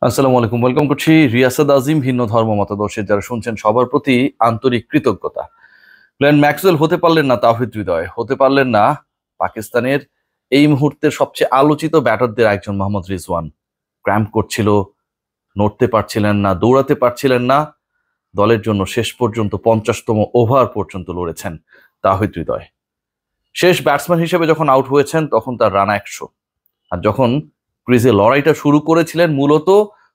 আসসালামু আলাইকুম, ওয়েলকাম করছি রিয়াসাদ আজিম। ভিন্ন ধর্ম মতাদর্শের যারা শুনছেন সবার প্রতি আন্তরিক কৃতজ্ঞতা। গ্লেন ম্যাক্সওয়েল হতে পারলেন না তাওহিদ হৃদয়, হতে পারলেন না পাকিস্তানের এই মুহূর্তের সবচেয়ে আলোচিত ব্যাটারদের একজন মোহাম্মদ রিজওয়ান। ক্র্যাম্প করছিল, নড়তে পারছিলেন না, দৌড়াতে পারছিলেন না। দলের জন্য শেষ পর্যন্ত 50তম ওভার পর্যন্ত লড়েছেন তাওহিদ হৃদয়। শেষ ব্যাটসম্যান হিসেবে যখন আউট হয়েছেন তখন তার রান 100। আর যখন ক্রিজে লড়াইটা শুরু করেছিলেন মূলত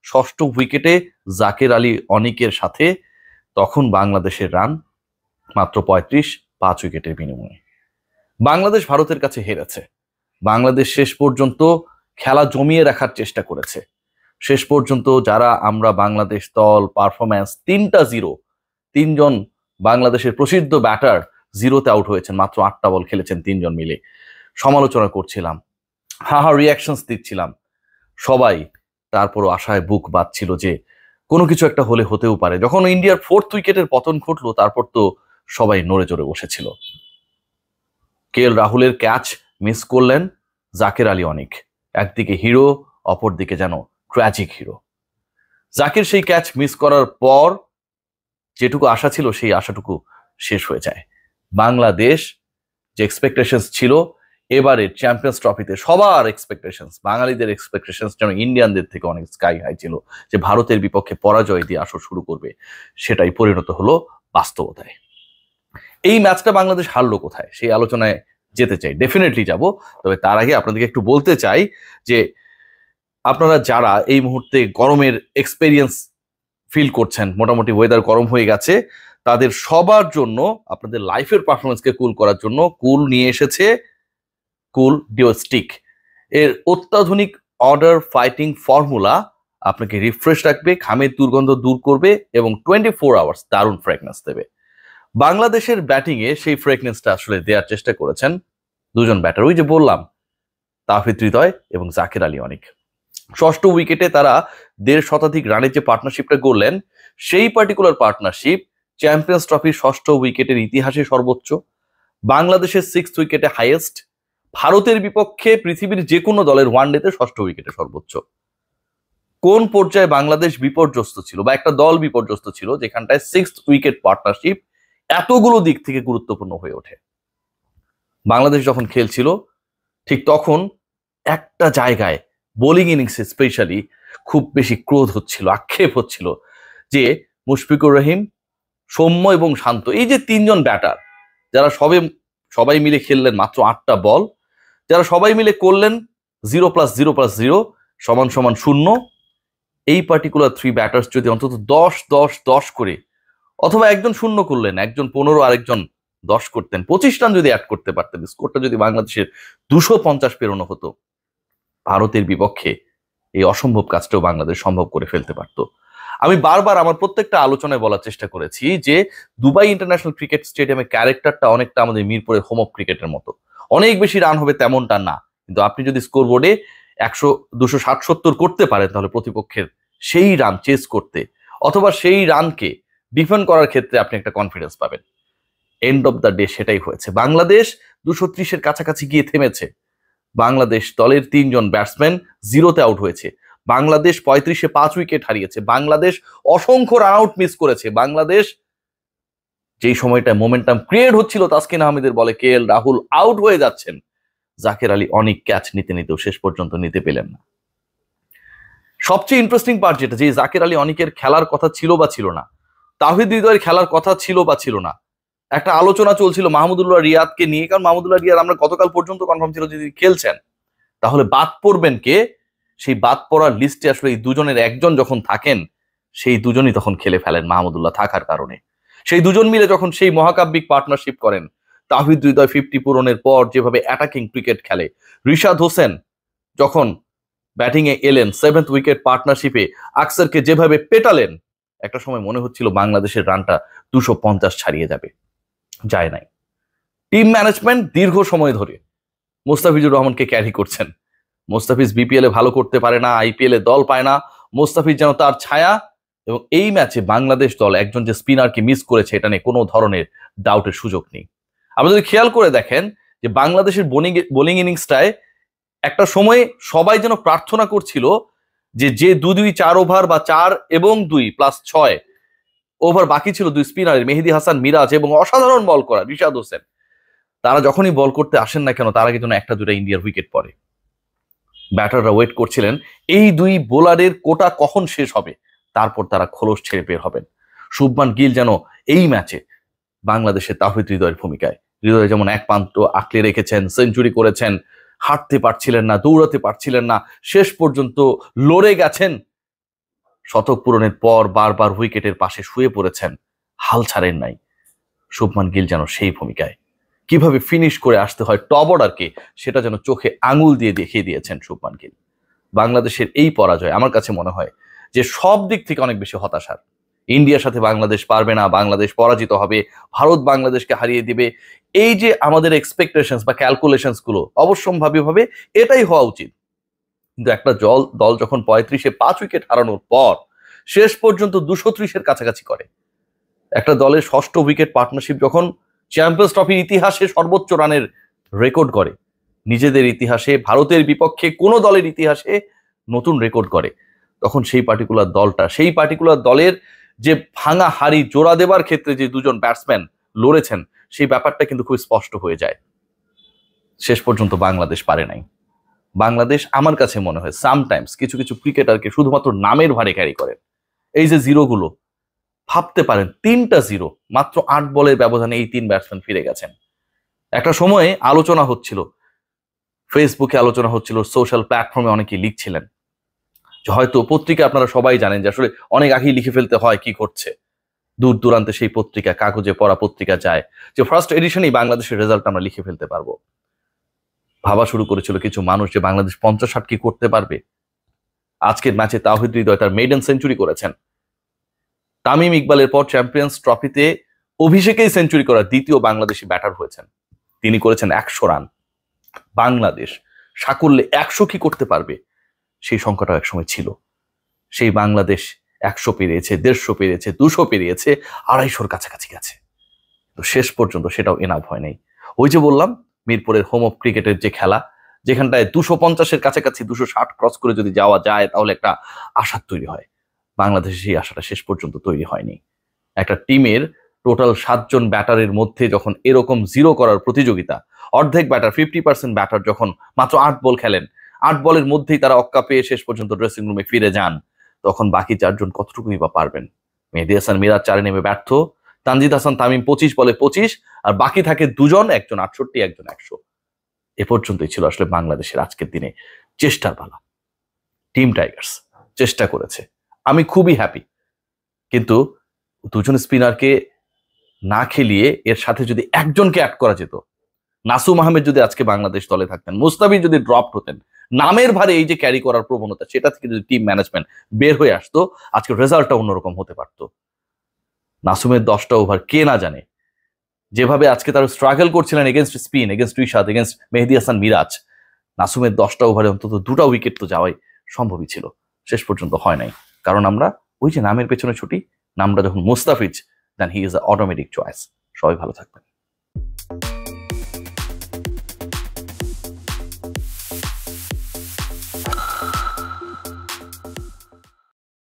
ষষ্ঠ উইকেটে জাকের আলী অনিকের সাথে, তখন বাংলাদেশের রান মাত্র 35, 5 উইকেটের বিনিময়ে। বাংলাদেশ ভারতের কাছে হেরেছে। বাংলাদেশ শেষ পর্যন্ত খেলা জমিয়ে রাখার চেষ্টা করেছে। শেষ পর্যন্ত যারা আমরা বাংলাদেশ দল পারফরম্যান্স 3টা জিরো, তিনজন বাংলাদেশের প্রসিদ্ধ ব্যাটার জিরোতে আউট হয়েছেন, মাত্র 8টা বল খেলেছেন তিনজন মিলে, সমালোচনা করছিলাম, হা রিয়াকশনস দিচ্ছিলাম সবাই। তারপরও আশায় বুক বাঁধছিল যে কোনো কিছু একটা হলে হতেও পারে। যখন ইন্ডিয়ার 4th উইকেটের পতন ঘটলো তারপর তো সবাই নড়ে চড়ে বসেছিল। কে এল রাহুলের ক্যাচ মিস করলেন জাকের আলী অনিক। একদিকে হিরো, অপরদিকে যেন ট্র্যাজিক হিরো। জাকির সেই ক্যাচ মিস করার পর যেটুকু আশা ছিল সেই আশাটুকু শেষ হয়ে যায়। বাংলাদেশ যে এক্সপেকটেশনস ছিল এবারের চ্যাম্পিয়ন্স ট্রফিতে, সবার এক্সপেকটেশনস, বাঙালিদের এক্সপেকটেশনস যেন ইন্ডিয়ানদের থেকে অনেক স্কাই হাই ছিল, যে ভারতের বিপক্ষে পরাজয় দিয়ে আসর শুরু করবে, সেটাই পরিণত হলো বাস্তবতায়। এই ম্যাচটা বাংলাদেশ হারলো কোথায় সেই আলোচনায় যেতে চাই, ডেফিনেটলি যাব। তবে তার আগে আপনাদেরকে একটু বলতে চাই যে আপনারা যারা এই মুহূর্তে গরমের এক্সপেরিয়েন্স ফিল করছেন, মোটামুটি ওয়েদার গরম হয়ে গেছে, তাদের সবার জন্য, আপনাদের লাইফের পারফরমেন্সকে কুল করার জন্য কুল নিয়ে এসেছে কুল ডিও স্টিক। এর অত্যাধুনিক অর্ডার ফাইটিং ফর্মুলা আপনাকে রিফ্রেশ রাখবে, ঘামের দুর্গন্ধ দূর করবে এবং 24 আওয়ার্স দারুণ ফ্রেগনেন্স দেবে। বাংলাদেশের ব্যাটিং এ সেই ফ্রেগনেন্সটা আসলে দেওয়ার চেষ্টা করেছেন দুজন ব্যাটার, ওই যে বললাম তাওহিদ হৃদয় এবং জাকের আলী অনিক। ষষ্ঠ উইকেটে তারা 1.5 শতাধিক রানের যে পার্টনারশিপটা গড়লেন, সেই পার্টিকুলার পার্টনারশিপ চ্যাম্পিয়ন্স ট্রফির ষষ্ঠ উইকেটের ইতিহাসে সর্বোচ্চ, বাংলাদেশের 6th উইকেটে হাইয়েস্ট, ভারতের বিপক্ষে পৃথিবীর যে কোনো দলের ওয়ানডেতে ষষ্ঠ উইকেটে সর্বোচ্চ। কোন পর্যায়ে বাংলাদেশ বিপর্যস্ত ছিল বা একটা দল বিপর্যস্ত ছিল যেখানটায় 6th উইকেট পার্টনারশিপ এতগুলো দিক থেকে গুরুত্বপূর্ণ হয়ে ওঠে। বাংলাদেশ যখন খেলছিল ঠিক তখন একটা জায়গায় বোলিং ইনিংসে স্পেশালি খুব বেশি ক্রোধ হচ্ছিল, আক্ষেপ হচ্ছিল যে মুশফিকুর রহিম, সৌম্য এবং শান্ত, এই যে তিনজন ব্যাটার যারা সবাই মিলে খেললেন মাত্র 8টা বল, যারা সবাই মিলে করলেন 0+0+0=0, এই পার্টিকুলার 3 ব্যাটার্স যদি অন্তত 10-10-10 করে, অথবা একজন শূন্য করলেন, একজন 15, আরেকজন 10 করতেন, 25 রান যদি অ্যাড করতে পারতেন, স্কোরটা যদি বাংলাদেশের 250 পেরোনো হতো, ভারতের বিপক্ষে এই অসম্ভব কাজটাও বাংলাদেশ সম্ভব করে ফেলতে পারত। আমি বারবার আমার প্রত্যেকটা আলোচনায় বলার চেষ্টা করেছি যে দুবাই ইন্টারন্যাশনাল ক্রিকেট স্টেডিয়ামের ক্যারেক্টারটা অনেকটা আমাদের মিরপুরের হোম অফ ক্রিকেটের মতো। অনেক বেশি রান হবে তেমনটা না, কিন্তু আপনি যদি স্কোর বোর্ডে 100, 260-70 করতে পারেন, তাহলে প্রতিপক্ষের সেই রান চেস করতে অথবা সেই রানকে ডিফেন্ড করার ক্ষেত্রে আপনি একটা কনফিডেন্স পাবেন। এন্ড অফ দ্য ডে সেটাই হয়েছে। বাংলাদেশ 230-এর কাছাকাছি গিয়ে থেমেছে। বাংলাদেশ দলের 3 জন ব্যাটসম্যান জিরোতে আউট হয়েছে। বাংলাদেশ 35-এ 5 উইকেট হারিয়েছে। বাংলাদেশ অসংখ্য রান আউট মিস করেছে। বাংলাদেশ যেই সময়টা মোমেন্টাম ক্রিয়েট হচ্ছিল, তাসকিন আহমেদের বলে কে এল রাহুল আউট হয়ে যাচ্ছেন, জাকের আলী অনেক ক্যাচ নিতে নিতেও শেষ পর্যন্ত নিতে পেলেন না। সবচেয়ে ইন্টারেস্টিং পার্ট যেটা, যে জাকের আলী অনিকের খেলার কথা ছিল বা ছিল না, তাওহিদ হৃদয়ের খেলার কথা ছিল বা ছিল না, একটা আলোচনা চলছিল মাহমুদুল্লাহ রিয়াদকে নিয়ে। কারণ মাহমুদুল্লাহ রিয়াদ আমরা গতকাল পর্যন্ত কনফার্ম ছিল যদি খেলছেন তাহলে বাদ পড়বেন কে, সেই বাদ পড়ার লিস্টে আসলে এই দুজনের একজন যখন থাকেন, সেই দুজনই তখন খেলে ফেলেন মাহমুদুল্লাহ থাকার কারণে। সেই দুজন মিলে যখন সেই মহাকাব্যিক পার্টনারশিপ করেন, তাওহিদ হৃদয় 50 পূরণের পর যেভাবে অ্যাটাকিং ক্রিকেট খেলে, রিশাদ হোসেন যখন ব্যাটিং এ এলেন 7th উইকেট পার্টনারশিপে আকসারকে যেভাবে পেটালেন, একটা সময় মনে হচ্ছিল বাংলাদেশের রানটা 250 ছাড়িয়ে যাবে, যায় নাই। টিম ম্যানেজমেন্ট দীর্ঘ সময় ধরে মোস্তাফিজুর রহমানকে ক্যারি করছেন। মোস্তাফিজ বিপিএল এ ভালো করতে পারে না, আইপিএল এ দল পায় না, মোস্তাফিজ যেন তার ছায়া। এবং এই ম্যাচে বাংলাদেশ দল একজন যে স্পিনারকে মিস করেছে, এটা নিয়ে কোনো ধরনের ডাউটের সুযোগ নেই। আপনি যদি খেয়াল করে দেখেন যে বাংলাদেশের বোলিং ইনিংসটায় একটা সময় সবাই যেন প্রার্থনা করছিল যে 2-2 4 ওভার বা 4 এবং 2 +6 ওভার বাকি ছিল দুই স্পিনারের মেহেদী হাসান মিরাজ এবং অসাধারণ বল করা রিশাদ হোসেন, তারা যখনই বল করতে আসেন না কেন তার আগে যেন একটা দুটা ইন্ডিয়ার উইকেট পড়ে। ব্যাটাররা ওয়েট করছিলেন এই দুই বোলারের কোটা কখন শেষ হবে, তারপর তারা খোলস ছেড়ে বের হবেন। শুভমান গিল যেন এই ম্যাচে বাংলাদেশের তাওহিদ হৃদয়ের ভূমিকায়, হৃদয় যেমন এক প্রান্ত আঁকড়ে রেখেছেন, সেঞ্চুরি করেছেন, হাঁটতে পারছিলেন না, দৌড়াতে পারছিলেন না, শেষ পর্যন্ত লড়ে গেছেন, শতক পূরণের পর বারবার উইকেটের পাশে শুয়ে পড়েছেন, হাল ছাড়েন নাই। শুভমান গিল যেন সেই ভূমিকায়, কিভাবে ফিনিশ করে আসতে হয় টপ অর্ডারকে সেটা যেন চোখে আঙুল দিয়ে দেখিয়ে দিয়েছেন শুভমান গিল। বাংলাদেশের এই পরাজয় আমার কাছে মনে হয় যে সব দিক থেকে অনেক বেশি হতাশার। ইন্ডিয়ার সাথে বাংলাদেশ পারবে না, বাংলাদেশ পরাজিত হবে, ভারত বাংলাদেশকে হারিয়ে দিবে, এই যে আমাদের এক্সপেকটেশনস বা ক্যালকুলেশনস গুলো অবশ্যম্ভাবীভাবে এটাই হওয়া উচিত। কিন্তু একটা দল যখন 35-এ 5 উইকেট হারানোর পর শেষ পর্যন্ত 230-এর কাছাকাছি করে, একটা দলের ষষ্ঠ উইকেট পার্টনারশিপ যখন চ্যাম্পিয়ন্স ট্রফির ইতিহাসে সর্বোচ্চ রানের রেকর্ড করে, নিজেদের ইতিহাসে ভারতের বিপক্ষে কোনো দলের ইতিহাসে নতুন রেকর্ড করে, তখন সেই পার্টিকুলার দলের যে ভাঙা হাড়ি জোড়া দেবার ক্ষেত্রে যে দুজন ব্যাটসম্যান লড়েছেন সেই ব্যাপারটা কিন্তু খুব স্পষ্ট হয়ে যায়। শেষ পর্যন্ত বাংলাদেশ পারে নাই। বাংলাদেশ আমার কাছে মনে হয় সামটাইমস কিছু কিছু ক্রিকেটারকে শুধুমাত্র নামের ভারে ক্যারি করেন। এই যে জিরোগুলো, ভাবতে পারেন 3টা জিরো মাত্র 8 বলের ব্যবধানে এই 3 ব্যাটসম্যান ফিরে গেছেন। একটা সময়ে আলোচনা হচ্ছিল, ফেসবুকে আলোচনা হচ্ছিল, সোশ্যাল প্ল্যাটফর্মে অনেকেই লিখছিলেন যে হয়তো পত্রিকা, আপনারা সবাই জানেন যে আসলে অনেক আগেই লিখে ফেলতে হয় কি ঘটছে, দূর দূরান্তে সেই পত্রিকা, কাগজে পড়া পত্রিকা যায় যে ফার্স্ট এডিশনেই বাংলাদেশের রেজাল্ট আমরা লিখে ফেলতে পারবো। ভাবা শুরু করেছিল কিছু মানুষ যে বাংলাদেশ 50-60 কি করতে পারবে। আজকের ম্যাচে তাওহিদ হৃদয় তার মেডেন সেঞ্চুরি করেছেন। তামিম ইকবালের পর চ্যাম্পিয়ন্স ট্রফিতে অভিষেকেই সেঞ্চুরি করা দ্বিতীয় বাংলাদেশি ব্যাটার হয়েছেন, তিনি করেছেন 100 রান। বাংলাদেশ সাকুল্যে 100 কি করতে পারবে সেই সংখ্যাটাও একসময় ছিল। সেই বাংলাদেশ 100 পেরিয়েছে, 150 পেরিয়েছে, 200 পেরিয়েছে, 250-র কাছাকাছি গেছে, তো শেষ পর্যন্ত সেটাও এনাফ হয় নাই। ওই যে বললাম মিরপুরের হোম অফ ক্রিকেটের যে খেলা, যেখানটায় 250-এর কাছাকাছি 260 ক্রস করে যদি যাওয়া যায় তাহলে একটা আশা তৈরি হয়। বাংলাদেশে সেই আশাটা শেষ পর্যন্ত তৈরি হয়নি। একটা টিমের টোটাল 7 জন ব্যাটারের মধ্যে যখন এরকম জিরো করার প্রতিযোগিতা, অর্ধেক ব্যাটার 50% ব্যাটার যখন মাত্র 8 বল খেলেন, 8 বলের মধ্যেই তারা অক্কা পেয়ে শেষ পর্যন্ত ড্রেসিং রুমে ফিরে যান, তখন বাকি 4 জন কতটুকুই বা পারবেন। মেহেদী হাসান মিরাজ 4-এ নেমে ব্যর্থ, তানজিদ হাসান তামিম 25 বলে 25, আর বাকি থাকে দুজন, একজন 68, একজন 100। এ পর্যন্তই ছিল আসলে বাংলাদেশের আজকের দিনে চেষ্টার পালা। টিম টাইগার্স চেষ্টা করেছে, আমি খুবই হ্যাপি, কিন্তু দুজন স্পিনারকে না খেলিয়ে এর সাথে যদি একজনকে অ্যাড করা যেত, নাসুম আহমেদ যদি আজকে বাংলাদেশ দলে থাকতেন, মুস্তাফিজ যদি ড্রপ হতেন, নামের ভারে এই যে ক্যারি করার প্রবণতা সেটা থেকে যদি টিম ম্যানেজমেন্ট বের হয়ে আসতো, আজকে রেজাল্টটা অন্যরকম হতে পারতো। নাসুমের 10টা ওভার কে না জানে, যেভাবে আজকে তারা স্ট্রাগল করছিলেন against spin, against Rishad, against Mehedi Hasan Miraz, নাসুমের 10টা ওভারে অন্তত 2টা উইকেট তো যাওয়াই সম্ভবই ছিল, শেষ পর্যন্ত হয় নাই। কারণ আমরা ওই যে নামের পেছনে ছুটি, নামটা যখন Mustafiz, then he is a automatic choice. সবাই ভালো থাকবেন।